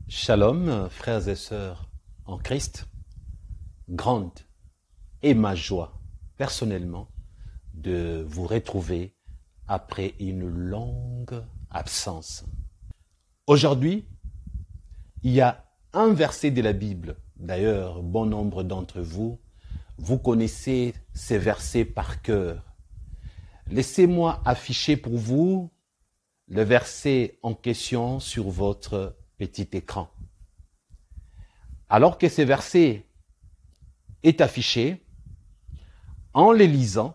Shalom, frères et sœurs en Christ. Grande est ma joie, personnellement, de vous retrouver après une longue absence. Aujourd'hui, il y a un verset de la Bible. D'ailleurs, bon nombre d'entre vous, vous connaissez ces versets par cœur. Laissez-moi afficher pour vous le verset en question sur votre petit écran. Alors que ce verset est affiché, en les lisant,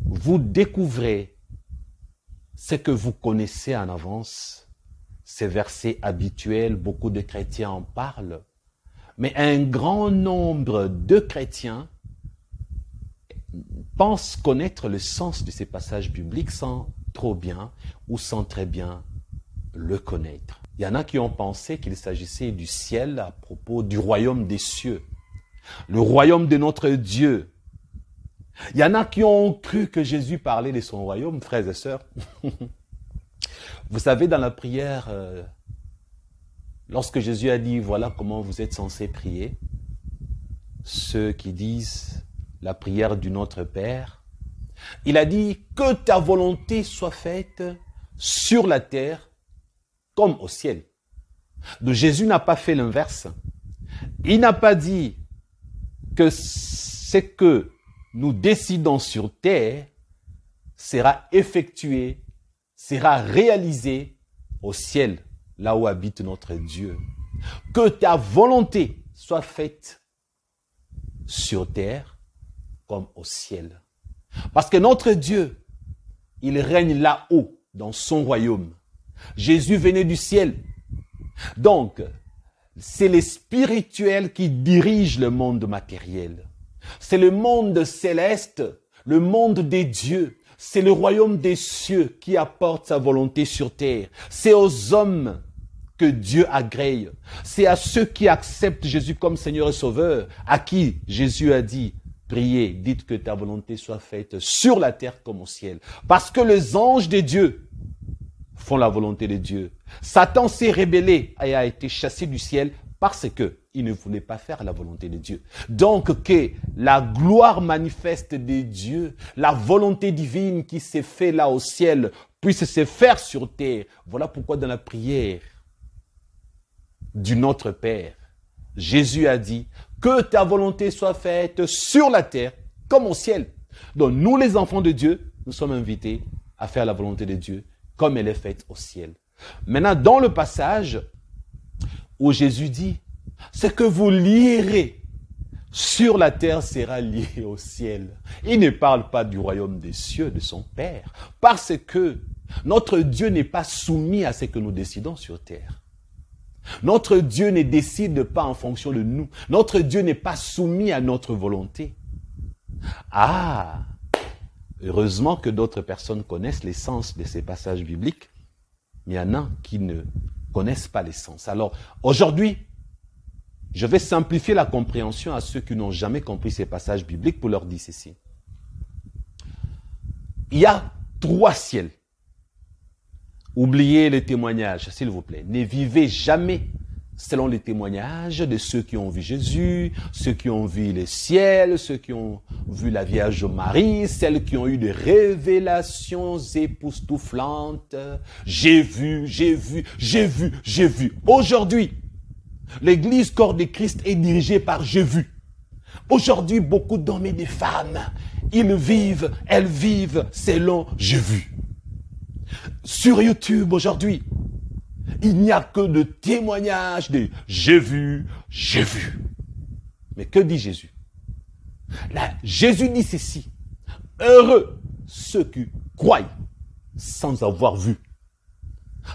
vous découvrez ce que vous connaissez en avance, ces versets habituels, beaucoup de chrétiens en parlent, mais un grand nombre de chrétiens pensent connaître le sens de ces passages bibliques sans trop bien ou sans très bien le connaître. Il y en a qui ont pensé qu'il s'agissait du ciel à propos du royaume des cieux, le royaume de notre Dieu. Il y en a qui ont cru que Jésus parlait de son royaume, frères et sœurs. Vous savez, dans la prière, lorsque Jésus a dit, voilà comment vous êtes censés prier, ceux qui disent la prière du Notre Père, il a dit que ta volonté soit faite sur la terre comme au ciel. Donc Jésus n'a pas fait l'inverse. Il n'a pas dit que ce que nous décidons sur terre sera effectué, sera réalisé au ciel, là où habite notre Dieu. Que ta volonté soit faite sur terre comme au ciel. Parce que notre Dieu, il règne là-haut, dans son royaume. Jésus venait du ciel. Donc, c'est les spirituels qui dirigent le monde matériel. C'est le monde céleste, le monde des dieux. C'est le royaume des cieux qui apporte sa volonté sur terre. C'est aux hommes que Dieu agrée. C'est à ceux qui acceptent Jésus comme Seigneur et Sauveur, à qui Jésus a dit, priez, dites que ta volonté soit faite sur la terre comme au ciel. Parce que les anges de Dieu font la volonté de Dieu. Satan s'est rébellé et a été chassé du ciel parce que il ne voulait pas faire la volonté de Dieu. Donc que la gloire manifeste de Dieu, la volonté divine qui s'est faite là au ciel, puisse se faire sur terre. Voilà pourquoi dans la prière du Notre Père, Jésus a dit que ta volonté soit faite sur la terre comme au ciel. Donc nous les enfants de Dieu, nous sommes invités à faire la volonté de Dieu comme elle est faite au ciel. Maintenant, dans le passage où Jésus dit, ce que vous lierez sur la terre sera lié au ciel. Il ne parle pas du royaume des cieux, de son Père, parce que notre Dieu n'est pas soumis à ce que nous décidons sur terre. Notre Dieu ne décide pas en fonction de nous. Notre Dieu n'est pas soumis à notre volonté. Ah! Heureusement que d'autres personnes connaissent l'essence de ces passages bibliques, mais il y en a qui ne connaissent pas l'essence. Alors, aujourd'hui, je vais simplifier la compréhension à ceux qui n'ont jamais compris ces passages bibliques pour leur dire ceci. Il y a 3 ciels. Oubliez les témoignages, s'il vous plaît. Ne vivez jamais selon les témoignages de ceux qui ont vu Jésus, ceux qui ont vu le ciel, ceux qui ont vu la Vierge Marie, celles qui ont eu des révélations époustouflantes. J'ai vu, j'ai vu, j'ai vu, j'ai vu. Aujourd'hui, l'église corps de Christ est dirigée par j'ai vu. Aujourd'hui, beaucoup d'hommes et de femmes, elles vivent selon j'ai vu. Sur YouTube aujourd'hui, il n'y a que de témoignages de j'ai vu, j'ai vu. Mais que dit Jésus? Là, Jésus dit ceci. Heureux ceux qui croient sans avoir vu.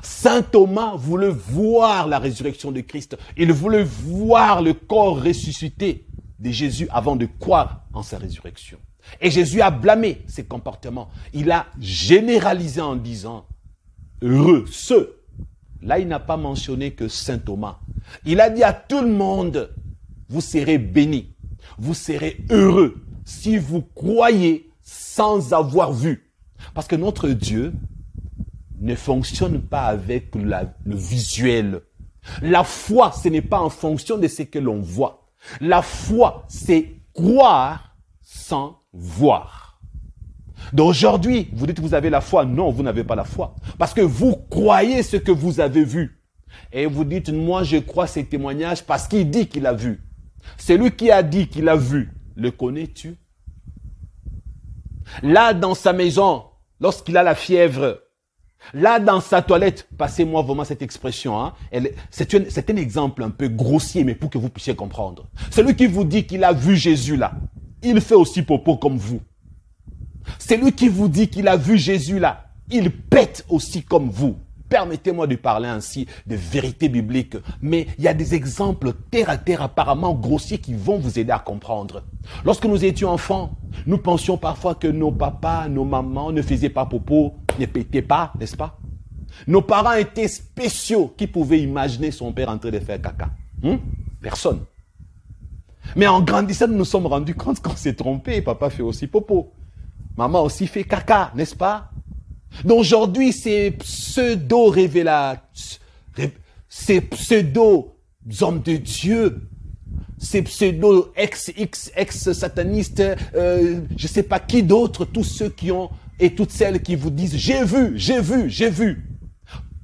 Saint Thomas voulait voir la résurrection de Christ. Il voulait voir le corps ressuscité de Jésus avant de croire en sa résurrection. Et Jésus a blâmé ses comportements. Il a généralisé en disant heureux ceux. Là, il n'a pas mentionné que Saint Thomas. Il a dit à tout le monde, vous serez bénis, vous serez heureux si vous croyez sans avoir vu. Parce que notre Dieu ne fonctionne pas avec le visuel. La foi, ce n'est pas en fonction de ce que l'on voit. La foi, c'est croire sans voir. Donc aujourd'hui, vous dites que vous avez la foi. Non, vous n'avez pas la foi. Parce que vous croyez ce que vous avez vu. Et vous dites, moi je crois ces témoignages parce qu'il dit qu'il a vu. Celui qui a dit qu'il a vu, le connais-tu? Là, dans sa maison, lorsqu'il a la fièvre, là, dans sa toilette, passez-moi vraiment cette expression, hein, c'est un exemple un peu grossier, mais pour que vous puissiez comprendre. Celui qui vous dit qu'il a vu Jésus là, il fait aussi popo comme vous. Celui qui vous dit qu'il a vu Jésus là, il pète aussi comme vous. Permettez-moi de parler ainsi de vérité biblique, mais il y a des exemples terre à terre apparemment grossiers qui vont vous aider à comprendre. Lorsque nous étions enfants, nous pensions parfois que nos papas, nos mamans ne faisaient pas popo, ne pétaient pas, n'est-ce pas? Nos parents étaient spéciaux. Qui pouvait imaginer son père en train de faire caca? Personne. Mais en grandissant, nous nous sommes rendus compte qu'on s'est trompé. Papa fait aussi popo. Maman aussi fait caca, n'est-ce pas? Donc aujourd'hui, ces pseudo-révélateurs, ces pseudo-hommes de Dieu, ces pseudo-ex-satanistes, je ne sais pas qui d'autre, tous ceux qui ont, et toutes celles qui vous disent « j'ai vu, j'ai vu, j'ai vu »,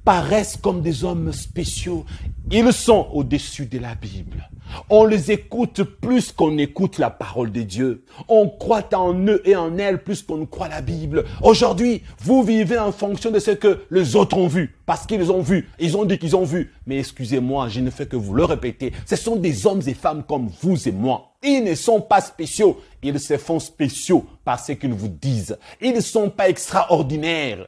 paraissent comme des hommes spéciaux. Ils sont au-dessus de la Bible. On les écoute plus qu'on écoute la parole de Dieu. On croit en eux et en elles plus qu'on croit la Bible. Aujourd'hui, vous vivez en fonction de ce que les autres ont vu. Parce qu'ils ont vu. Ils ont dit qu'ils ont vu. Mais excusez-moi, je ne fais que vous le répéter. Ce sont des hommes et femmes comme vous et moi. Ils ne sont pas spéciaux. Ils se font spéciaux par ce qu'ils vous disent. Ils ne sont pas extraordinaires.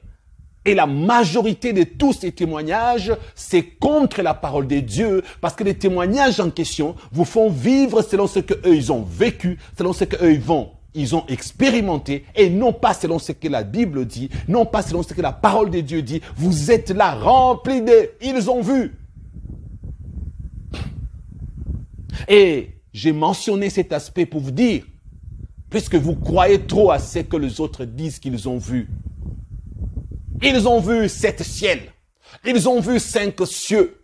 Et la majorité de tous ces témoignages, c'est contre la parole de Dieu, parce que les témoignages en question vous font vivre selon ce que eux ils ont vécu, selon ce que eux ils ont expérimenté, et non pas selon ce que la Bible dit, non pas selon ce que la parole de Dieu dit. Vous êtes là remplis de « ils ont vu ». Et j'ai mentionné cet aspect pour vous dire, puisque vous croyez trop à ce que les autres disent qu'ils ont vu, ils ont vu 7 ciels. Ils ont vu 5 cieux.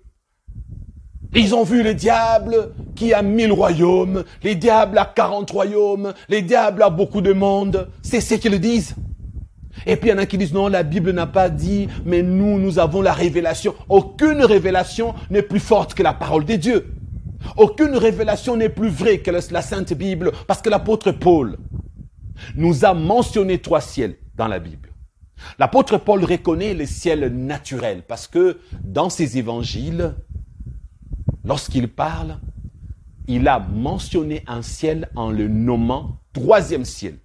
Ils ont vu le diable qui a 1000 royaumes. Les diables à 40 royaumes. Les diables à beaucoup de monde. C'est ce qu'ils disent. Et puis il y en a qui disent non, la Bible n'a pas dit, mais nous avons la révélation. Aucune révélation n'est plus forte que la parole de Dieu. Aucune révélation n'est plus vraie que la Sainte Bible. Parce que l'apôtre Paul nous a mentionné 3 ciels dans la Bible. L'apôtre Paul reconnaît le ciel naturel parce que dans ses évangiles, lorsqu'il parle, il a mentionné un ciel en le nommant 3e ciel.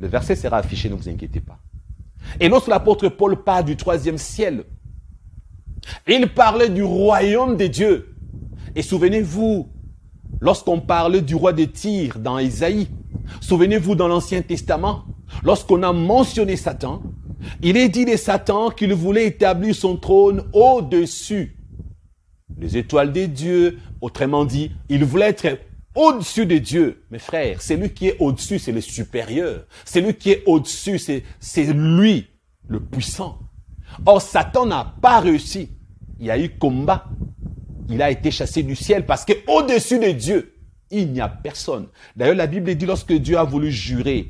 Le verset sera affiché, ne vous inquiétez pas. Et lorsque l'apôtre Paul parle du 3e ciel, il parlait du royaume de Dieu. Et souvenez-vous, lorsqu'on parlait du roi de Tyr dans Isaïe, souvenez-vous dans l'Ancien Testament, lorsqu'on a mentionné Satan, il est dit de Satan qu'il voulait établir son trône au-dessus des étoiles de Dieu. Autrement dit, il voulait être au-dessus de Dieu. Mes frères, celui qui est au-dessus, c'est le supérieur. Celui qui est au-dessus, c'est lui, le puissant. Or, Satan n'a pas réussi. Il y a eu combat. Il a été chassé du ciel parce que au-dessus de Dieu, il n'y a personne. D'ailleurs, la Bible dit lorsque Dieu a voulu jurer,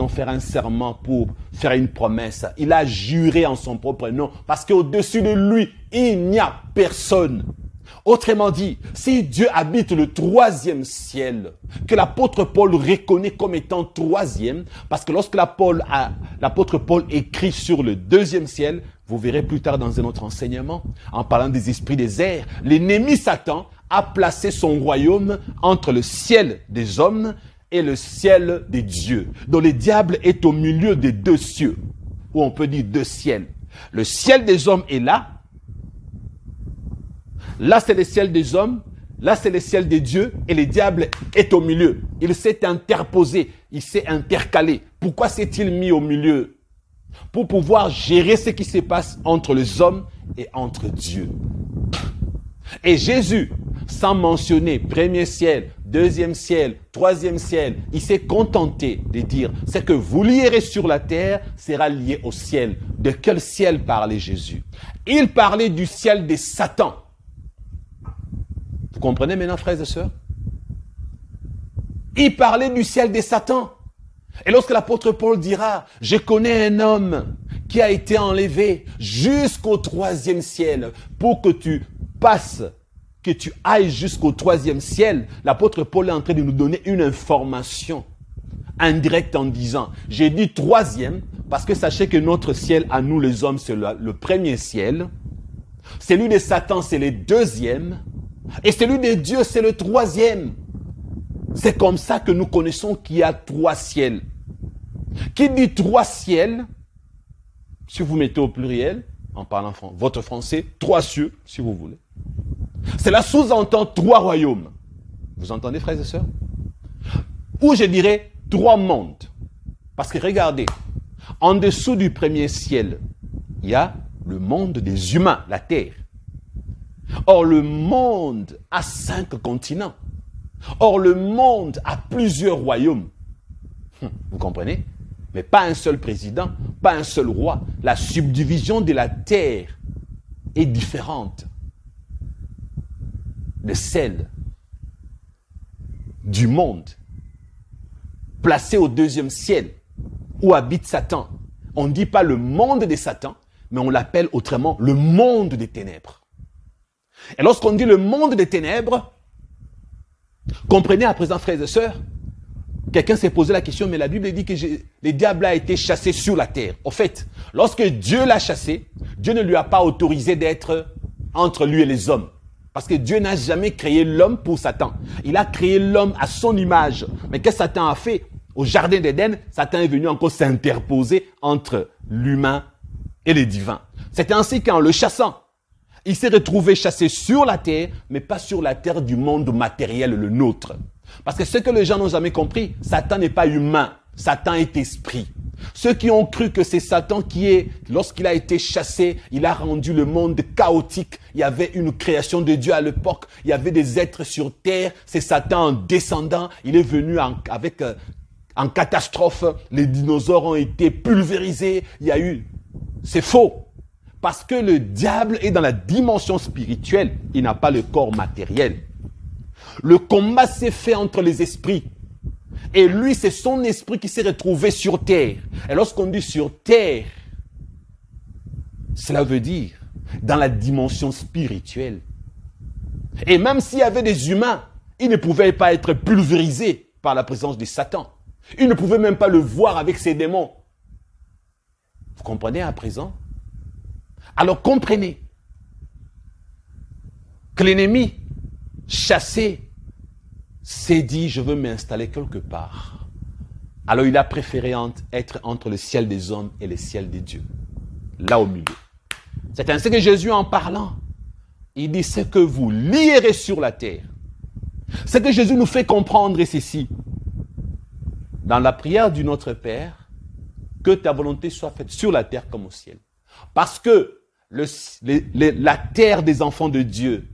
faire un serment pour faire une promesse, il a juré en son propre nom parce qu'au-dessus de lui, il n'y a personne. Autrement dit, si Dieu habite le 3e ciel, que l'apôtre Paul reconnaît comme étant 3e, parce que lorsque l'apôtre Paul écrit sur le 2e ciel, vous verrez plus tard dans un autre enseignement, en parlant des esprits des airs, l'ennemi Satan a placé son royaume entre le ciel des hommes et le ciel des dieux. Donc le diable est au milieu des 2 cieux, ou on peut dire 2 ciels. Le ciel des hommes est là. Là, c'est le ciel des hommes. Là, c'est le ciel des dieux. Et le diable est au milieu. Il s'est interposé. Il s'est intercalé. Pourquoi s'est-il mis au milieu? Pour pouvoir gérer ce qui se passe entre les hommes et entre Dieu. Et Jésus, sans mentionner 1er ciel, 2e ciel, 3e ciel, il s'est contenté de dire « Ce que vous lierez sur la terre sera lié au ciel ». De quel ciel parlait Jésus? Il parlait du ciel de Satan. Vous comprenez maintenant, frères et sœurs? Il parlait du ciel de Satan. Et lorsque l'apôtre Paul dira, je connais un homme qui a été enlevé jusqu'au 3e ciel pour que tu passes, que tu ailles jusqu'au 3e ciel, l'apôtre Paul est en train de nous donner une information indirecte en disant, j'ai dit 3e parce que sachez que notre ciel à nous les hommes c'est le 1er ciel, celui de Satan c'est le 2e et celui de Dieu c'est le 3e. C'est comme ça que nous connaissons qu'il y a 3 ciels. Qui dit 3 ciels, si vous mettez au pluriel, en parlant votre français, 3 cieux, si vous voulez. Cela sous-entend 3 royaumes. Vous entendez, frères et sœurs? Ou je dirais 3 mondes. Parce que regardez, en dessous du 1er ciel, il y a le monde des humains, la terre. Or, le monde a 5 continents. Or, le monde a plusieurs royaumes. Vous comprenez? Mais pas un seul président, pas un seul roi. La subdivision de la terre est différente de celle du monde placé au 2e ciel où habite Satan. On ne dit pas le monde de Satan, mais on l'appelle autrement le monde des ténèbres. Et lorsqu'on dit le monde des ténèbres, comprenez à présent, frères et sœurs, quelqu'un s'est posé la question, mais la Bible dit que le diable a été chassé sur la terre. Au fait, lorsque Dieu l'a chassé, Dieu ne lui a pas autorisé d'être entre lui et les hommes. Parce que Dieu n'a jamais créé l'homme pour Satan. Il a créé l'homme à son image. Mais qu'est-ce que Satan a fait? Au jardin d'Éden, Satan est venu encore s'interposer entre l'humain et le divin. C'est ainsi qu'en le chassant, il s'est retrouvé chassé sur la terre, mais pas sur la terre du monde matériel, le nôtre. Parce que ce que les gens n'ont jamais compris, Satan n'est pas humain, Satan est esprit. Ceux qui ont cru que c'est Satan qui est, lorsqu'il a été chassé, il a rendu le monde chaotique. Il y avait une création de Dieu à l'époque, il y avait des êtres sur terre, c'est Satan en descendant, il est venu en catastrophe, les dinosaures ont été pulvérisés, il y a eu... C'est faux. Parce que le diable est dans la dimension spirituelle, il n'a pas le corps matériel. Le combat s'est fait entre les esprits. Et lui, c'est son esprit qui s'est retrouvé sur terre. Et lorsqu'on dit sur terre, cela veut dire dans la dimension spirituelle. Et même s'il y avait des humains, ils ne pouvaient pas être pulvérisés par la présence de Satan. Ils ne pouvaient même pas le voir avec ses démons. Vous comprenez à présent? Alors comprenez que l'ennemi chassé s'est dit, je veux m'installer quelque part. Alors il a préféré être entre le ciel des hommes et le ciel des dieux. Là au milieu. C'est ainsi que Jésus en parlant, il dit, ce que vous lierez sur la terre. Ce que Jésus nous fait comprendre, c'est ceci. Dans la prière du Notre Père, que ta volonté soit faite sur la terre comme au ciel. Parce que la terre des enfants de Dieu,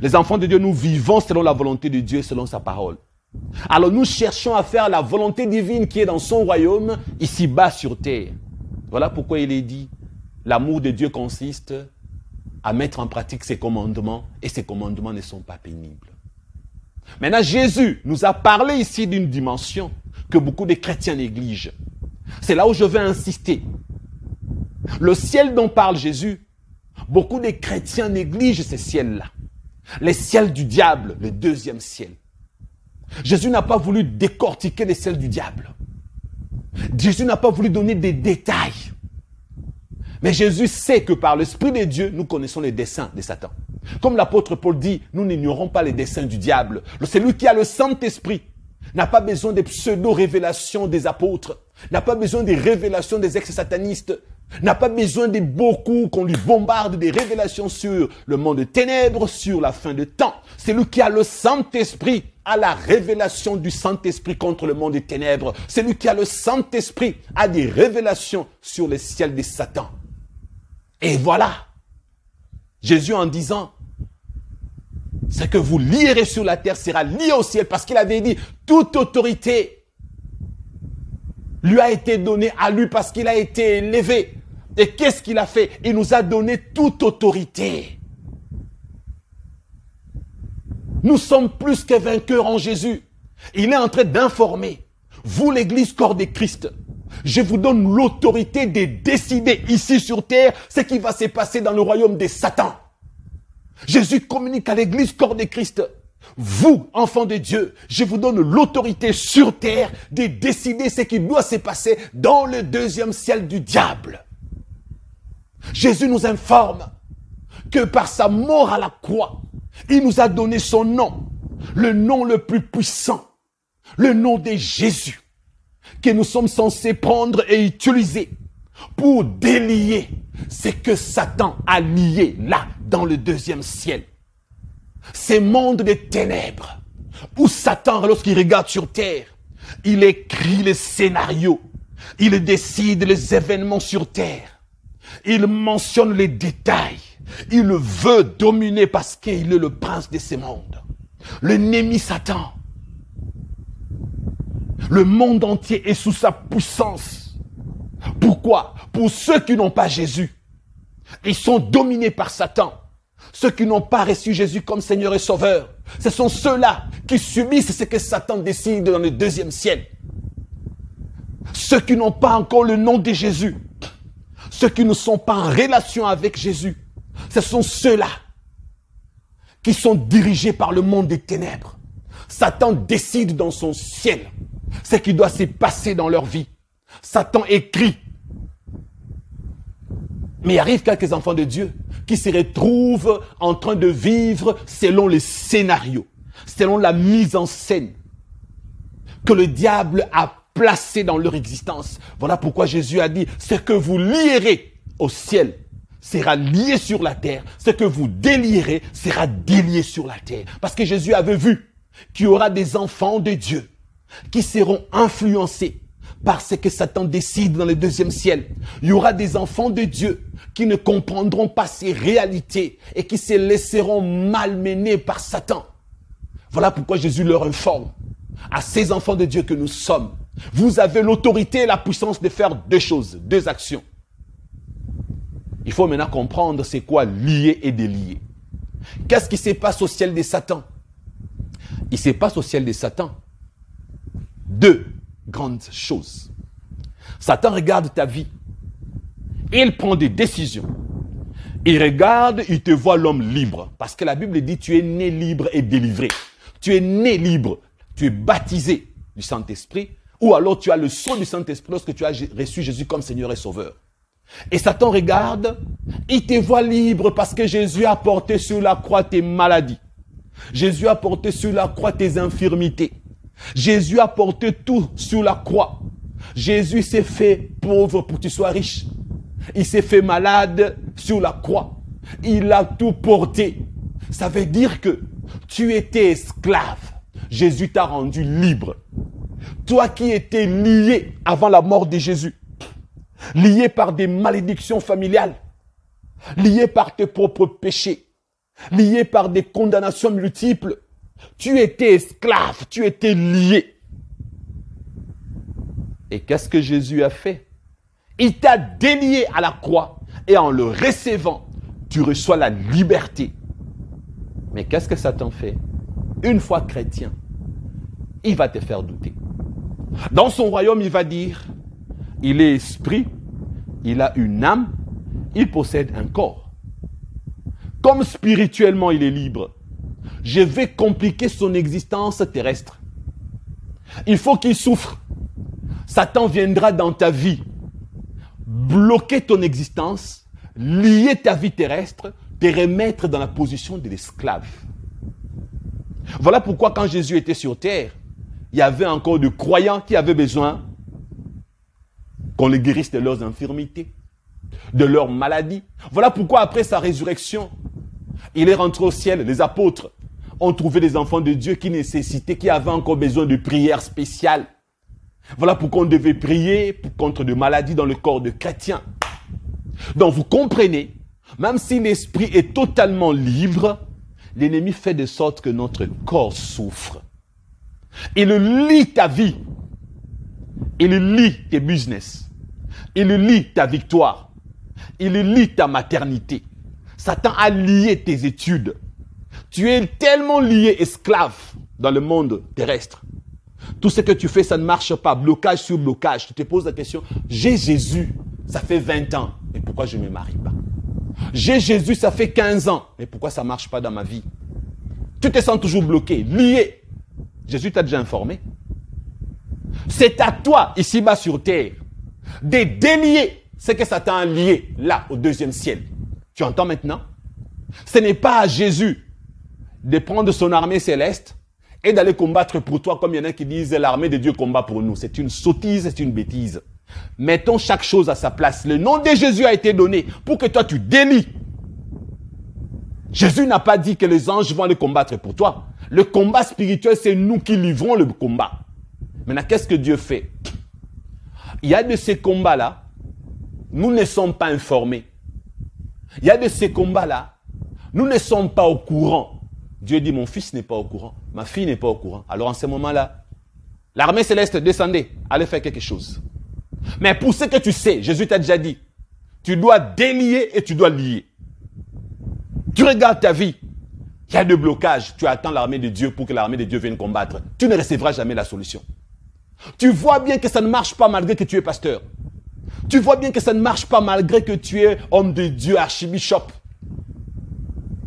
les enfants de Dieu, nous vivons selon la volonté de Dieu, selon sa parole. Alors nous cherchons à faire la volonté divine qui est dans son royaume, ici-bas sur terre. Voilà pourquoi il est dit, l'amour de Dieu consiste à mettre en pratique ses commandements, et ses commandements ne sont pas pénibles. Maintenant, Jésus nous a parlé ici d'une dimension que beaucoup de chrétiens négligent. C'est là où je vais insister. Le ciel dont parle Jésus, beaucoup de chrétiens négligent ces ciels-là. Les ciels du diable, le 2e ciel. Jésus n'a pas voulu décortiquer les ciels du diable. Jésus n'a pas voulu donner des détails. Mais Jésus sait que par l'Esprit de Dieu, nous connaissons les desseins de Satan. Comme l'apôtre Paul dit, nous n'ignorons pas les desseins du diable. Celui qui a le Saint-Esprit n'a pas besoin des pseudo-révélations des apôtres, n'a pas besoin des révélations des ex-satanistes, n'a pas besoin de beaucoup qu'on lui bombarde des révélations sur le monde des ténèbres, sur la fin de temps. Celui qui a le Saint-Esprit a la révélation du Saint-Esprit contre le monde des ténèbres. Celui qui a le Saint-Esprit a des révélations sur le ciel de Satan. Et voilà, Jésus en disant, ce que vous lierez sur la terre sera lié au ciel, parce qu'il avait dit, toute autorité lui a été donnée à lui parce qu'il a été élevé. Et qu'est-ce qu'il a fait? Il nous a donné toute autorité. Nous sommes plus que vainqueurs en Jésus. Il est en train d'informer. Vous, l'Église corps de Christ, je vous donne l'autorité de décider ici sur terre ce qui va se passer dans le royaume de Satan. Jésus communique à l'Église corps de Christ. Vous, enfants de Dieu, je vous donne l'autorité sur terre de décider ce qui doit se passer dans le deuxième ciel du diable. Jésus nous informe que par sa mort à la croix, il nous a donné son nom, le nom le plus puissant, le nom de Jésus, que nous sommes censés prendre et utiliser pour délier ce que Satan a lié là, dans le deuxième ciel. Ces mondes de ténèbres, où Satan, lorsqu'il regarde sur terre, il écrit les scénarios, il décide les événements sur terre, il mentionne les détails, il veut dominer parce qu'il est le prince de ces mondes. L'ennemi Satan, le monde entier est sous sa puissance. Pourquoi? Pour ceux qui n'ont pas Jésus, ils sont dominés par Satan. Ceux qui n'ont pas reçu Jésus comme Seigneur et Sauveur, ce sont ceux-là qui subissent ce que Satan décide dans le deuxième ciel. Ceux qui n'ont pas encore le nom de Jésus, ceux qui ne sont pas en relation avec Jésus, ce sont ceux-là qui sont dirigés par le monde des ténèbres. Satan décide dans son ciel ce qui doit se passer dans leur vie. Satan écrit. Mais il arrive quelques enfants de Dieu qui se retrouvent en train de vivre selon les scénarios, selon la mise en scène que le diable a placé dans leur existence. Voilà pourquoi Jésus a dit, ce que vous lierez au ciel sera lié sur la terre, ce que vous délierez sera délié sur la terre. Parce que Jésus avait vu qu'il y aura des enfants de Dieu qui seront influencés par ce que Satan décide dans le deuxième ciel. Il y aura des enfants de Dieu qui ne comprendront pas ces réalités et qui se laisseront malmener par Satan. Voilà pourquoi Jésus leur informe à ces enfants de Dieu que nous sommes. Vous avez l'autorité et la puissance de faire deux choses, deux actions. Il faut maintenant comprendre c'est quoi lier et délier. Qu'est-ce qui se passe au ciel de Satan? Il se passe au ciel de Satan deux grandes choses. Satan regarde ta vie. Il prend des décisions. Il regarde, il te voit l'homme libre. Parce que la Bible dit, tu es né libre et délivré. Tu es né libre. Tu es baptisé du Saint-Esprit. Ou alors tu as le sceau du Saint-Esprit lorsque tu as reçu Jésus comme Seigneur et Sauveur. Et Satan regarde, il te voit libre parce que Jésus a porté sur la croix tes maladies. Jésus a porté sur la croix tes infirmités. Jésus a porté tout sur la croix. Jésus s'est fait pauvre pour que tu sois riche. Il s'est fait malade sur la croix. Il a tout porté. Ça veut dire que tu étais esclave. Jésus t'a rendu libre. Toi qui étais lié avant la mort de Jésus, lié par des malédictions familiales, lié par tes propres péchés, lié par des condamnations multiples, tu étais esclave, tu étais lié. Et qu'est-ce que Jésus a fait? Il t'a délié à la croix et en le recevant, tu reçois la liberté. Mais qu'est-ce que Satan fait? Une fois chrétien, il va te faire douter. Dans son royaume, il va dire, il est esprit, il a une âme, il possède un corps. Comme spirituellement il est libre, je vais compliquer son existence terrestre. Il faut qu'il souffre. Satan viendra dans ta vie, bloquer ton existence, lier ta vie terrestre, te remettre dans la position de l'esclave. Voilà pourquoi quand Jésus était sur terre, il y avait encore de croyants qui avaient besoin qu'on les guérisse de leurs infirmités, de leurs maladies. Voilà pourquoi après sa résurrection, il est rentré au ciel. Les apôtres ont trouvé des enfants de Dieu qui nécessitaient, qui avaient encore besoin de prières spéciales. Voilà pourquoi on devait prier contre des maladies dans le corps de chrétiens. Donc vous comprenez, même si l'esprit est totalement libre, l'ennemi fait de sorte que notre corps souffre. Il lie ta vie. Il lie tes business. Il lie ta victoire. Il lie ta maternité. Satan a lié tes études. Tu es tellement lié, esclave, dans le monde terrestre. Tout ce que tu fais, ça ne marche pas. Blocage sur blocage. Tu te poses la question, j'ai Jésus, ça fait 20 ans. Mais pourquoi je ne me marie pas? J'ai Jésus, ça fait 15 ans. Mais pourquoi ça ne marche pas dans ma vie? Tu te sens toujours bloqué, lié. Jésus t'a déjà informé. C'est à toi, ici-bas sur terre, de délier ce que Satan a lié, là, au deuxième ciel. Tu entends maintenant? Ce n'est pas à Jésus de prendre son armée céleste et d'aller combattre pour toi, comme il y en a qui disent l'armée de Dieu combat pour nous. C'est une sottise, c'est une bêtise. Mettons chaque chose à sa place. Le nom de Jésus a été donné pour que toi tu délies. Jésus n'a pas dit que les anges vont aller combattre pour toi. Le combat spirituel, c'est nous qui livrons le combat. Maintenant, qu'est-ce que Dieu fait? Il y a de ces combats-là, nous ne sommes pas informés. Il y a de ces combats-là, nous ne sommes pas au courant. Dieu dit, mon fils n'est pas au courant, ma fille n'est pas au courant. Alors en ce moment-là, l'armée céleste descendait, allait faire quelque chose. Mais pour ce que tu sais, Jésus t'a déjà dit, tu dois délier et tu dois lier. Tu regardes ta vie, il y a des blocages, tu attends l'armée de Dieu pour que l'armée de Dieu vienne combattre. Tu ne recevras jamais la solution. Tu vois bien que ça ne marche pas malgré que tu es pasteur. Tu vois bien que ça ne marche pas malgré que tu es homme de Dieu, archibishop.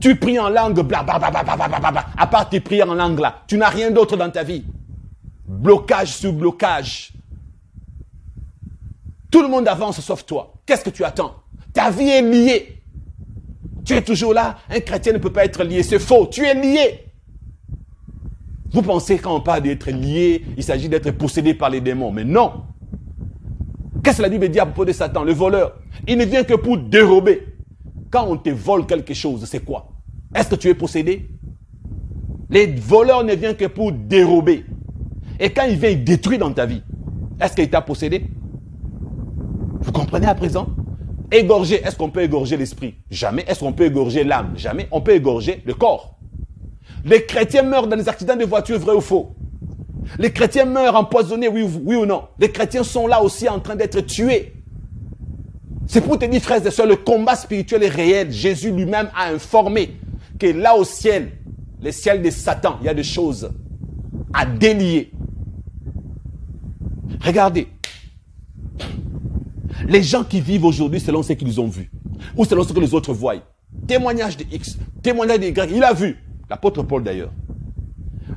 Tu pries en langue, blablabla, à part tes prières en langue là, tu n'as rien d'autre dans ta vie. Blocage sur blocage. Tout le monde avance sauf toi. Qu'est-ce que tu attends? Ta vie est liée. Tu es toujours là. Un chrétien ne peut pas être lié. C'est faux. Tu es lié. Vous pensez quand on parle d'être lié, il s'agit d'être possédé par les démons. Mais non. Qu'est-ce que la Bible dit à propos de Satan, le voleur? Il ne vient que pour dérober. Quand on te vole quelque chose, c'est quoi? Est-ce que tu es possédé? Les voleurs ne viennent que pour dérober. Et quand il vient, il détruit dans ta vie. Est-ce qu'il t'a possédé? Vous comprenez à présent? Égorger, est-ce qu'on peut égorger l'esprit? Jamais. Est-ce qu'on peut égorger l'âme? Jamais. On peut égorger le corps. Les chrétiens meurent dans des accidents de voiture, vrai ou faux? Les chrétiens meurent empoisonnés, oui ou non? Les chrétiens sont là aussi en train d'être tués. C'est pour te dire, frères et sœurs, le combat spirituel est réel. Jésus lui-même a informé que là au ciel, le ciel de Satan, il y a des choses à délier. Regardez. Les gens qui vivent aujourd'hui selon ce qu'ils ont vu, ou selon ce que les autres voient. Témoignage de X, témoignage de Y, il a vu. L'apôtre Paul d'ailleurs.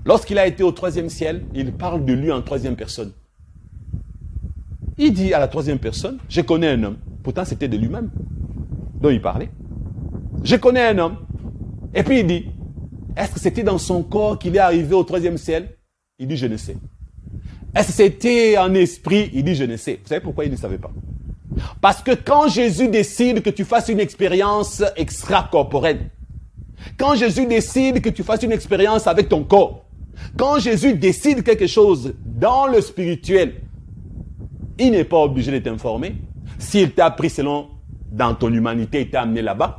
Lorsqu'il a été au troisième ciel, il parle de lui en troisième personne. Il dit à la troisième personne, je connais un homme. Pourtant c'était de lui-même dont il parlait. Je connais un homme. Et puis il dit, est-ce que c'était dans son corps qu'il est arrivé au troisième ciel? Il dit, je ne sais. Est-ce que c'était en esprit? Il dit, je ne sais. Vous savez pourquoi il ne savait pas? Parce que quand Jésus décide que tu fasses une expérience extracorporelle, quand Jésus décide que tu fasses une expérience avec ton corps, quand Jésus décide quelque chose dans le spirituel, il n'est pas obligé de t'informer. S'il t'a pris selon, dans ton humanité, il t'a amené là-bas,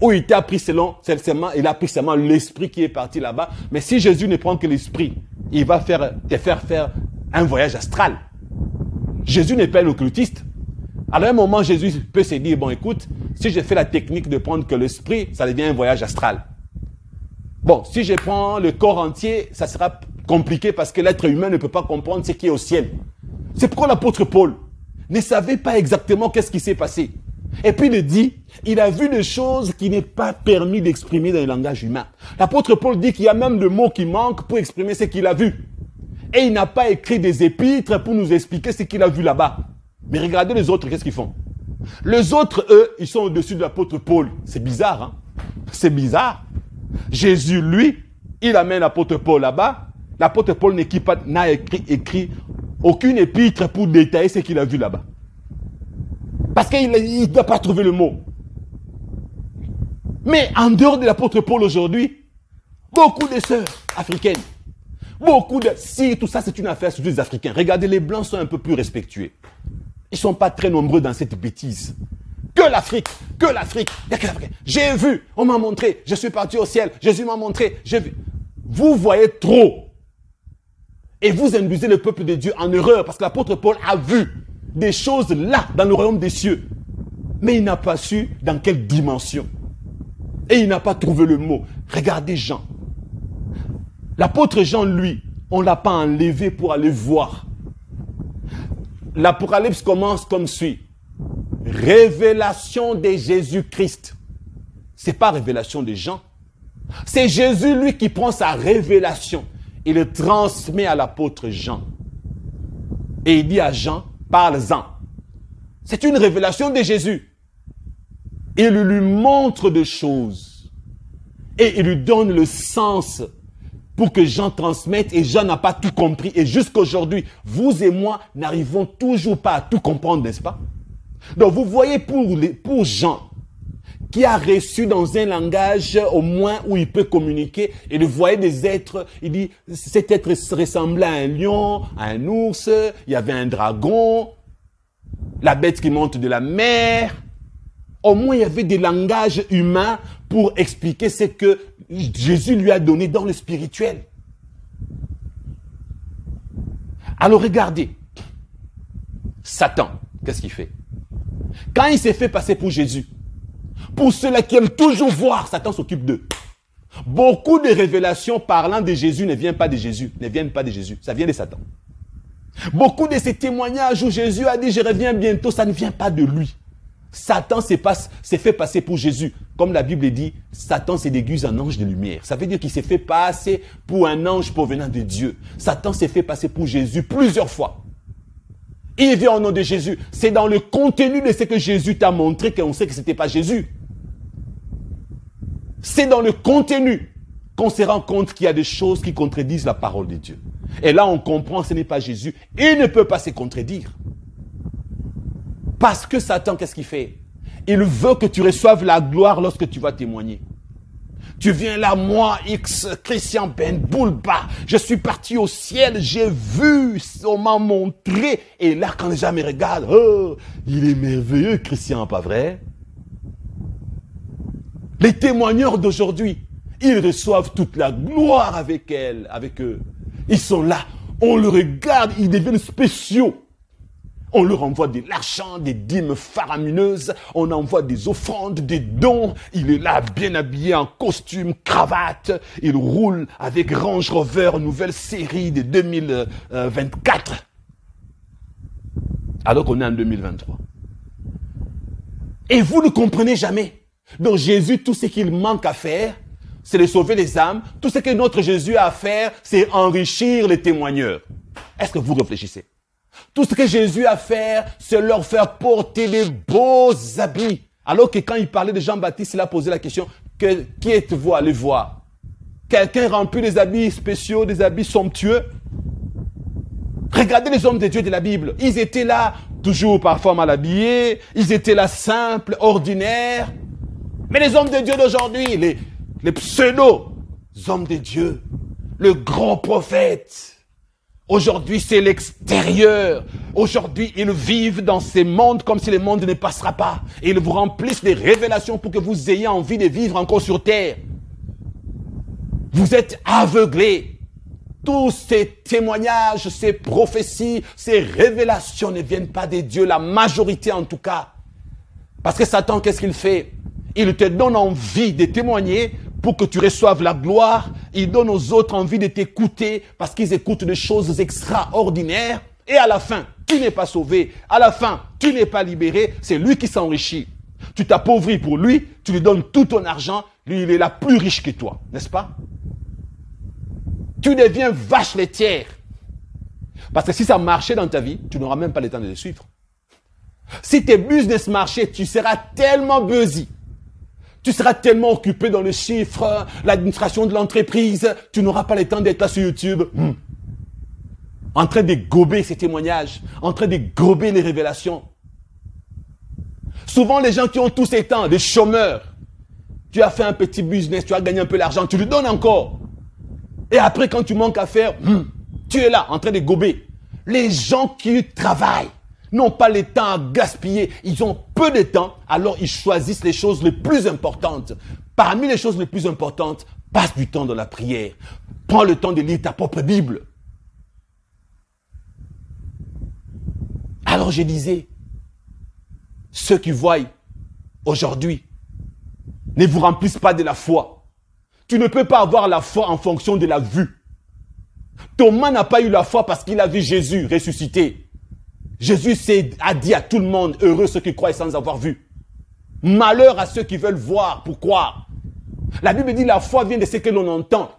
ou il t'a pris selon, il a pris seulement l'esprit qui est parti là-bas. Mais si Jésus ne prend que l'esprit, il va te faire faire un voyage astral. Jésus n'est pas un occultiste. Alors à un moment, Jésus peut se dire, bon écoute, si je fais la technique de prendre que l'esprit, ça devient un voyage astral. Bon, si je prends le corps entier, ça sera compliqué parce que l'être humain ne peut pas comprendre ce qui est au ciel. C'est pourquoi l'apôtre Paul ne savait pas exactement qu'est-ce qui s'est passé. Et puis il dit, il a vu des choses qui n'est pas permis d'exprimer dans le langage humain. L'apôtre Paul dit qu'il y a même le mot qui manque pour exprimer ce qu'il a vu. Et il n'a pas écrit des épîtres pour nous expliquer ce qu'il a vu là-bas. Mais regardez les autres, qu'est-ce qu'ils font? Les autres, eux, ils sont au-dessus de l'apôtre Paul. C'est bizarre, hein? C'est bizarre. Jésus, lui, il amène l'apôtre Paul là-bas. L'apôtre Paul n'a écrit aucune épître pour détailler ce qu'il a vu là-bas. Parce qu'il ne doit pas trouver le mot. Mais en dehors de l'apôtre Paul aujourd'hui, beaucoup de sœurs africaines, si tout ça c'est une affaire sur les Africains. Regardez, les Blancs sont un peu plus respectueux. Ils ne sont pas très nombreux dans cette bêtise. Que l'Afrique, que l'Afrique. J'ai vu, on m'a montré, je suis parti au ciel, Jésus m'a montré, j'ai vu. Vous voyez trop. Et vous induisez le peuple de Dieu en erreur parce que l'apôtre Paul a vu des choses là, dans le royaume des cieux. Mais il n'a pas su dans quelle dimension. Et il n'a pas trouvé le mot. Regardez Jean. L'apôtre Jean, lui, on ne l'a pas enlevé pour aller voir. L'Apocalypse commence comme suit. Révélation de Jésus-Christ. Ce n'est pas révélation de Jean. C'est Jésus, lui, qui prend sa révélation. Il le transmet à l'apôtre Jean. Et il dit à Jean, parle-en. C'est une révélation de Jésus. Il lui montre des choses. Et il lui donne le sens pour que Jean transmette. Et Jean n'a pas tout compris. Et jusqu'à aujourd'hui, vous et moi n'arrivons toujours pas à tout comprendre, n'est-ce pas? Donc vous voyez pour Jean, qui a reçu dans un langage au moins où il peut communiquer, et il voyait des êtres, il dit, cet être ressemblait à un lion, à un ours, il y avait un dragon, la bête qui monte de la mer. Au moins il y avait des langages humains pour expliquer ce que Jésus lui a donné dans le spirituel. Alors regardez, Satan, qu'est-ce qu'il fait? Quand il s'est fait passer pour Jésus, pour ceux-là qui aiment toujours voir, Satan s'occupe d'eux. Beaucoup de révélations parlant de Jésus ne viennent pas de Jésus, ça vient de Satan. Beaucoup de ces témoignages où Jésus a dit « je reviens bientôt », ça ne vient pas de lui. Satan s'est fait passer pour Jésus. Comme la Bible dit, Satan s'est déguisé en ange de lumière. Ça veut dire qu'il s'est fait passer pour un ange provenant de Dieu. Satan s'est fait passer pour Jésus plusieurs fois. Il vient au nom de Jésus. C'est dans le contenu de ce que Jésus t'a montré qu'on sait que ce n'était pas Jésus. C'est dans le contenu qu'on se rend compte qu'il y a des choses qui contredisent la parole de Dieu. Et là, on comprend que ce n'est pas Jésus. Il ne peut pas se contredire. Parce que Satan, qu'est-ce qu'il fait? Il veut que tu reçoives la gloire lorsque tu vas témoigner. Tu viens là, moi, X, Christian Ben Boulba, je suis parti au ciel, j'ai vu, on m'a montré. Et là, quand les gens me regardent, oh, il est merveilleux, Christian, pas vrai? Les témoigneurs d'aujourd'hui, ils reçoivent toute la gloire avec eux. Ils sont là, on le regarde, ils deviennent spéciaux. On leur envoie de l'argent, des dîmes faramineuses, on envoie des offrandes, des dons. Il est là, bien habillé en costume, cravate. Il roule avec Range Rover, nouvelle série de 2024. Alors qu'on est en 2023. Et vous ne comprenez jamais. Donc Jésus, tout ce qu'il manque à faire, c'est de sauver les âmes. Tout ce que notre Jésus a à faire, c'est enrichir les témoigneurs. Est-ce que vous réfléchissez? Tout ce que Jésus a à faire, c'est leur faire porter des beaux habits. Alors que quand il parlait de Jean-Baptiste, il a posé la question, qui êtes-vous allé voir? Quelqu'un remplit des habits spéciaux, des habits somptueux? Regardez les hommes de Dieu de la Bible. Ils étaient là, toujours parfois mal habillés. Ils étaient là, simples, ordinaires. Mais les hommes de Dieu d'aujourd'hui, les pseudo-hommes de Dieu, le grand prophète, aujourd'hui, c'est l'extérieur. Aujourd'hui, ils vivent dans ces mondes comme si le monde ne passera pas. Et ils vous remplissent des révélations pour que vous ayez envie de vivre encore sur terre. Vous êtes aveuglés. Tous ces témoignages, ces prophéties, ces révélations ne viennent pas de Dieu, la majorité en tout cas. Parce que Satan, qu'est-ce qu'il fait? Il te donne envie de témoigner pour que tu reçoives la gloire. Il donne aux autres envie de t'écouter parce qu'ils écoutent des choses extraordinaires. Et à la fin, tu n'es pas sauvé. À la fin, tu n'es pas libéré. C'est lui qui s'enrichit. Tu t'appauvris pour lui, tu lui donnes tout ton argent. Lui, il est là plus riche que toi, n'est-ce pas? Tu deviens vache laitière. Parce que si ça marchait dans ta vie, tu n'auras même pas le temps de le suivre. Si tes business marchaient, tu seras tellement busy. Tu seras tellement occupé dans les chiffres, l'administration de l'entreprise, tu n'auras pas le temps d'être là sur YouTube, en train de gober ces témoignages, en train de gober les révélations. Souvent, les gens qui ont tous ces temps, des chômeurs, tu as fait un petit business, tu as gagné un peu d'argent, tu lui donnes encore. Et après, quand tu manques à faire, tu es là, en train de gober. Les gens qui travaillent n'ont pas le temps à gaspiller. Ils ont peu de temps, alors ils choisissent les choses les plus importantes. Parmi les choses les plus importantes, passe du temps dans la prière. Prends le temps de lire ta propre Bible. Alors je disais, ceux qui voient aujourd'hui ne vous remplissent pas de la foi. Tu ne peux pas avoir la foi en fonction de la vue. Thomas n'a pas eu la foi parce qu'il a vu Jésus ressuscité. Jésus a dit à tout le monde, heureux ceux qui croient sans avoir vu. Malheur à ceux qui veulent voir pour croire. La Bible dit la foi vient de ce que l'on entend.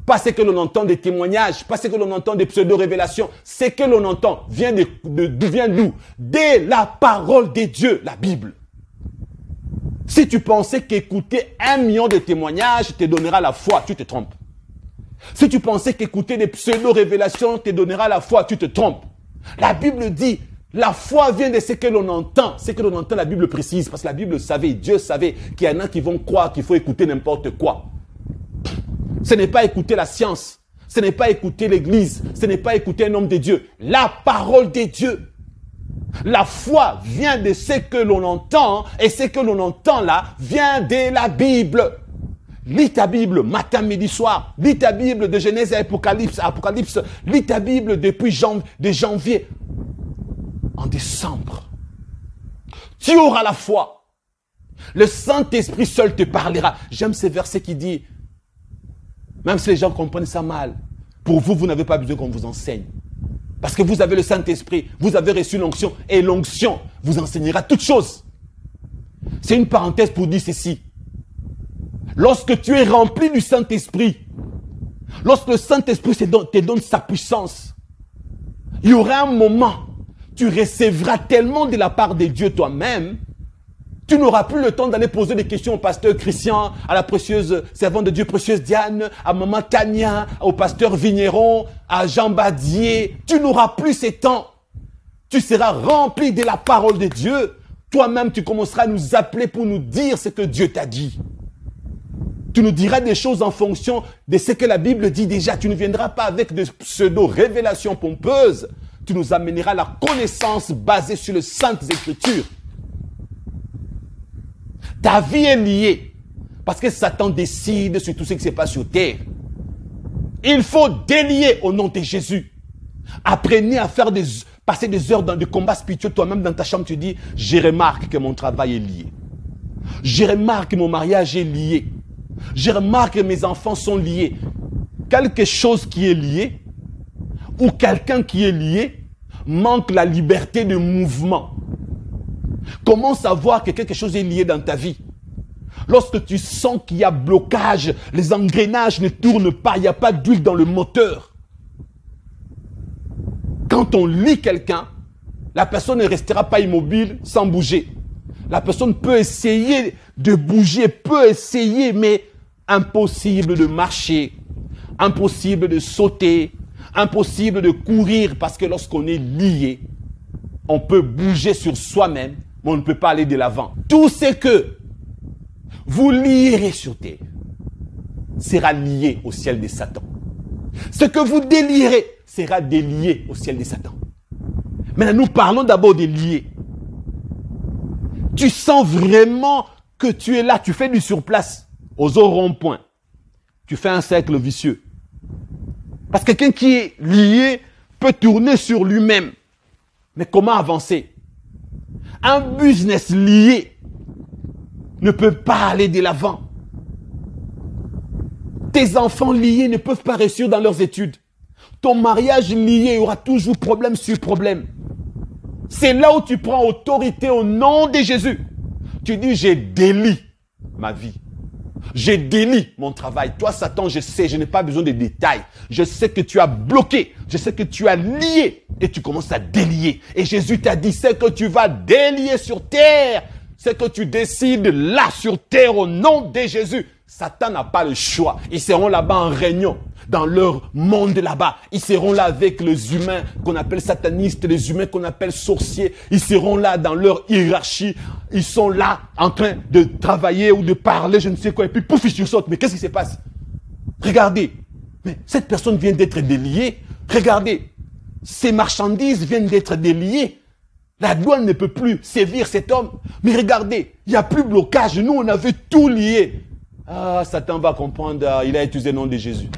Pas ce que l'on entend des témoignages, pas ce que l'on entend des pseudo-révélations. Ce que l'on entend vient d'où? De la parole de Dieu, la Bible. Si tu pensais qu'écouter 1 million de témoignages te donnera la foi, tu te trompes. Si tu pensais qu'écouter des pseudo-révélations te donnera la foi, tu te trompes. La Bible dit, la foi vient de ce que l'on entend. Ce que l'on entend, la Bible précise, parce que la Bible savait, Dieu savait qu'il y en a qui vont croire qu'il faut écouter n'importe quoi. Ce n'est pas écouter la science, ce n'est pas écouter l'église, ce n'est pas écouter un homme de Dieu. La parole de Dieu. La foi vient de ce que l'on entend, et ce que l'on entend là vient de la Bible. Lis ta Bible matin, midi, soir. Lis ta Bible de Genèse à Apocalypse. Lis ta Bible depuis janvier en décembre. Tu auras la foi. Le Saint-Esprit seul te parlera. J'aime ces versets qui disent, même si les gens comprennent ça mal, pour vous, vous n'avez pas besoin qu'on vous enseigne. Parce que vous avez le Saint-Esprit, vous avez reçu l'onction, et l'onction vous enseignera toutes choses. C'est une parenthèse pour dire ceci. Lorsque tu es rempli du Saint-Esprit, lorsque le Saint-Esprit te donne sa puissance, il y aura un moment, tu recevras tellement de la part de Dieu toi-même, tu n'auras plus le temps d'aller poser des questions au pasteur Christian, à la précieuse servante de Dieu, précieuse Diane, à maman Tania, au pasteur Vigneron, à Jean Badier. Tu n'auras plus ces temps. Tu seras rempli de la parole de Dieu. Toi-même, tu commenceras à nous appeler pour nous dire ce que Dieu t'a dit. Tu nous diras des choses en fonction de ce que la Bible dit déjà. Tu ne viendras pas avec des pseudo-révélations pompeuses. Tu nous amèneras la connaissance basée sur les saintes Écritures. Ta vie est liée parce que Satan décide sur tout ce qui se passe sur terre. Il faut délier au nom de Jésus. Apprenez à passer des heures dans des combats spirituels. Toi-même dans ta chambre, tu dis, je remarque que mon travail est lié. Je remarque que mon mariage est lié. Je remarque que mes enfants sont liés. Quelque chose qui est lié ou quelqu'un qui est lié manque la liberté de mouvement. Comment savoir que quelque chose est lié dans ta vie? Lorsque tu sens qu'il y a blocage, les engrenages ne tournent pas, il n'y a pas d'huile dans le moteur. Quand on lie quelqu'un, la personne ne restera pas immobile sans bouger. La personne peut essayer de bouger, peut essayer, mais impossible de marcher, impossible de sauter, impossible de courir, parce que lorsqu'on est lié, on peut bouger sur soi-même, mais on ne peut pas aller de l'avant. Tout ce que vous lierez sur terre sera lié au ciel de Satan. Ce que vous délierez sera délié au ciel de Satan. Maintenant, nous parlons d'abord des liés. Tu sens vraiment que tu es là, tu fais du surplace aux rond-point. Tu fais un cercle vicieux. Parce que quelqu'un qui est lié peut tourner sur lui-même. Mais comment avancer? Un business lié ne peut pas aller de l'avant. Tes enfants liés ne peuvent pas réussir dans leurs études. Ton mariage lié aura toujours problème sur problème. C'est là où tu prends autorité au nom de Jésus. Tu dis, j'ai délie ma vie. J'ai délie mon travail. Toi, Satan, je sais, je n'ai pas besoin de détails. Je sais que tu as bloqué. Je sais que tu as lié. Et tu commences à délier. Et Jésus t'a dit, c'est que tu vas délier sur terre. C'est que tu décides là sur terre au nom de Jésus. Satan n'a pas le choix. Ils seront là-bas en réunion, dans leur monde là-bas. Ils seront là avec les humains qu'on appelle satanistes, les humains qu'on appelle sorciers. Ils seront là dans leur hiérarchie. Ils sont là en train de travailler ou de parler, je ne sais quoi. Et puis pouf, ils sursautent. Mais qu'est-ce qui se passe? Regardez. Mais cette personne vient d'être déliée. Regardez. Ces marchandises viennent d'être déliées. La douane ne peut plus sévir cet homme. Mais regardez, il n'y a plus blocage. Nous, on avait tout lié. Ah, Satan va comprendre, il a utilisé le nom de Jésus.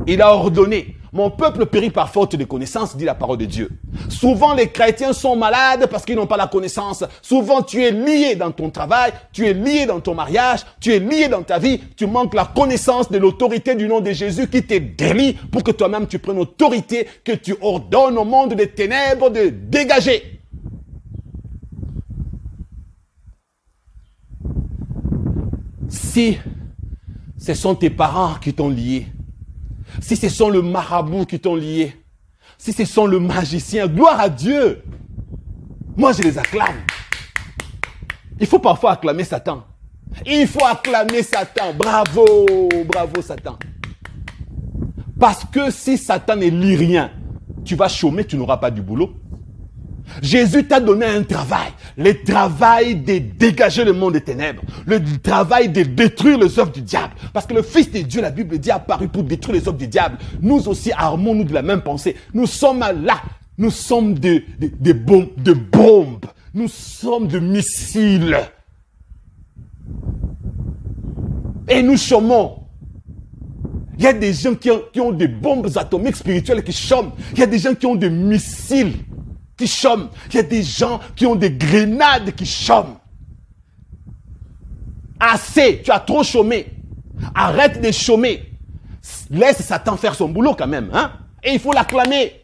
Il a ordonné. Mon peuple périt par faute de connaissance, dit la parole de Dieu. Souvent, les chrétiens sont malades parce qu'ils n'ont pas la connaissance. Souvent, tu es lié dans ton travail, tu es lié dans ton mariage, tu es lié dans ta vie. Tu manques la connaissance de l'autorité du nom de Jésus qui te délie pour que toi-même tu prennes autorité, que tu ordonnes au monde des ténèbres de dégager. Si ce sont tes parents qui t'ont lié, si ce sont le marabout qui t'ont lié, si ce sont le magicien, gloire à Dieu. Moi, je les acclame. Il faut parfois acclamer Satan. Il faut acclamer Satan. Bravo, bravo Satan. Parce que si Satan ne lit rien, tu vas chômer, tu n'auras pas du boulot. Jésus t'a donné un travail. Le travail de dégager le monde des ténèbres. Le travail de détruire les œuvres du diable. Parce que le Fils de Dieu, la Bible dit, a apparu pour détruire les œuvres du diable. Nous aussi, armons-nous de la même pensée. Nous sommes là. Nous sommes de bombes. Nous sommes de missiles. Et nous chômons. Il y a des gens qui ont des bombes atomiques spirituelles qui chôment. Il y a des gens qui ont des missiles qui chôment. Il y a des gens qui ont des grenades qui chôment. Assez, tu as trop chômé. Arrête de chômer. Laisse Satan faire son boulot quand même. Hein? Et il faut l'acclamer.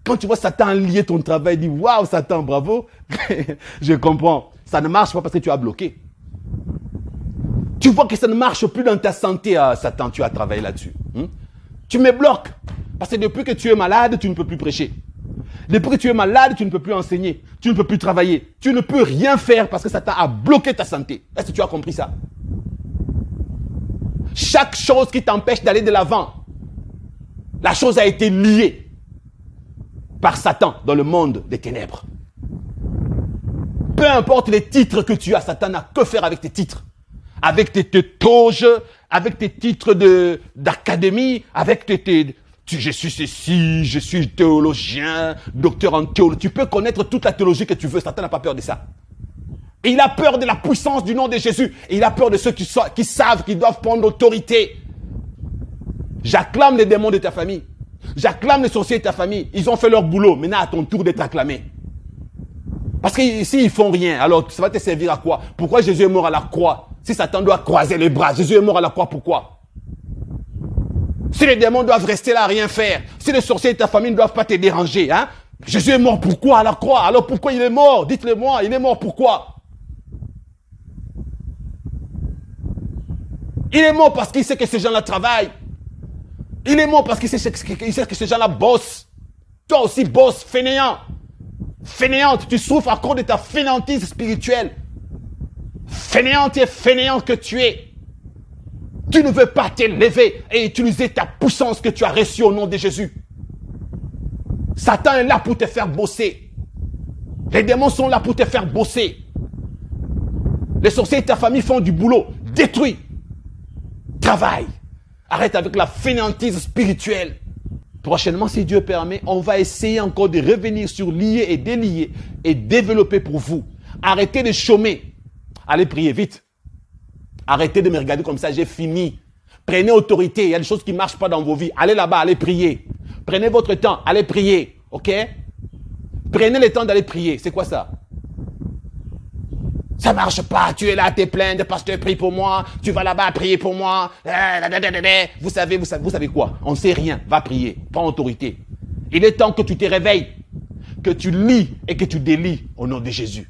Quand tu vois Satan lier ton travail, dis waouh Satan, bravo. Je comprends. Ça ne marche pas parce que tu as bloqué. Tu vois que ça ne marche plus dans ta santé, Satan, tu as travaillé là-dessus. Tu me bloques. Parce que depuis que tu es malade, tu ne peux plus prêcher. Depuis que tu es malade, tu ne peux plus enseigner. Tu ne peux plus travailler. Tu ne peux rien faire parce que Satan a bloqué ta santé. Est-ce que tu as compris ça? Chaque chose qui t'empêche d'aller de l'avant, la chose a été liée par Satan dans le monde des ténèbres. Peu importe les titres que tu as, Satan n'a que faire avec tes titres. Avec tes toges, avec tes titres d'académie, avec je suis ceci, je suis théologien, docteur en théologie. Tu peux connaître toute la théologie que tu veux, Satan n'a pas peur de ça. Et il a peur de la puissance du nom de Jésus. Et il a peur de ceux qui savent qu'ils doivent prendre l'autorité. J'acclame les démons de ta famille. J'acclame les sorciers de ta famille. Ils ont fait leur boulot. Maintenant, à ton tour d'être acclamé. Parce qu'ici, ils ne font rien. Alors, ça va te servir à quoi? Pourquoi Jésus est mort à la croix? Si Satan doit croiser les bras, Jésus est mort à la croix, pourquoi? Si les démons doivent rester là à rien faire, si les sorciers de ta famille ne doivent pas te déranger, hein? Jésus est mort pourquoi à la croix? Alors pourquoi il est mort? Dites-le moi, il est mort pourquoi? Il est mort parce qu'il sait que ces gens-là travaillent. Il est mort parce qu'il sait que ces gens-là bossent. Toi aussi bosse, fainéant. Fainéante, tu souffres à cause de ta fainéantise spirituelle. Fainéante et fainéante que tu es. Tu ne veux pas t'élever et utiliser ta puissance que tu as reçue au nom de Jésus. Satan est là pour te faire bosser. Les démons sont là pour te faire bosser. Les sorciers de ta famille font du boulot. Détruis. Travaille. Arrête avec la fainéantise spirituelle. Prochainement, si Dieu permet, on va essayer encore de revenir sur lier et délier et développer pour vous. Arrêtez de chômer. Allez prier vite. Arrêtez de me regarder comme ça, j'ai fini. Prenez autorité, il y a des choses qui ne marchent pas dans vos vies. Allez là-bas, allez prier. Prenez votre temps, allez prier. Ok? Prenez le temps d'aller prier. C'est quoi ça? Ça ne marche pas, tu es là, tu es plein de pasteur, prie pour moi. Tu vas là-bas, prier pour moi. Vous savez quoi? On ne sait rien, va prier. Prends autorité. Il est temps que tu te réveilles, que tu lis et que tu délies au nom de Jésus.